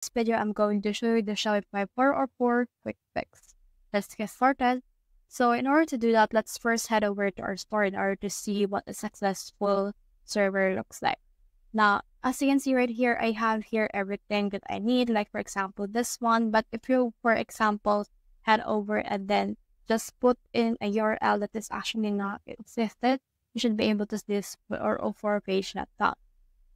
this video, I'm going to show you the Shopify 404 quick fix. Let's get started. So in order to do that, let's first head over to our store in order to see what a successful server looks like. Now, as you can see right here, I have here everything that I need, like for example, this one. But if you, for example, head over and then just put in a URL that is actually not existed, you should be able to see this 404 page not found.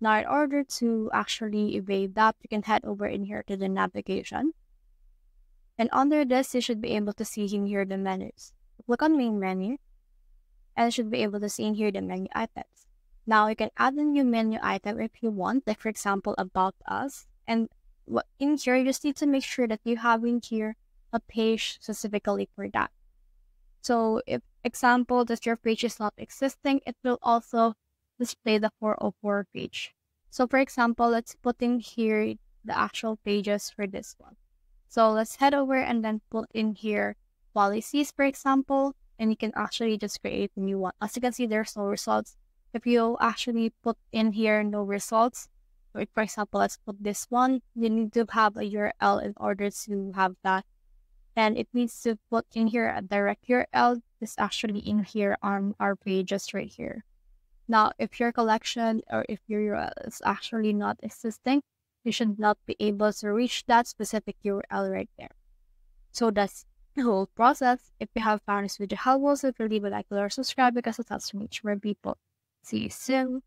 Now, in order to actually evade that, you can head over in here to the navigation. And under this, you should be able to see in here the menus. Click on main menu, and you should be able to see in here the menu items. Now, you can add a new menu item if you want, like for example, about us. And in here, you just need to make sure that you have in here a page specifically for that. So if example that your page is not existing, it will also display the 404 page. So for example, let's put in here the actual pages for this one. So let's head over and then put in here policies, for example, and you can actually just create a new one. As you can see, there's no results. If you actually put in here no results, like for example, let's put this one, you need to have a URL in order to have that. And it needs to put in here a direct URL. It's actually in here on our pages right here. Now, if your collection or if your URL is actually not existing, you should not be able to reach that specific URL right there. So that's the whole process. If you have found this video helpful, so if you leave a like or subscribe because it helps to reach more people. See you soon.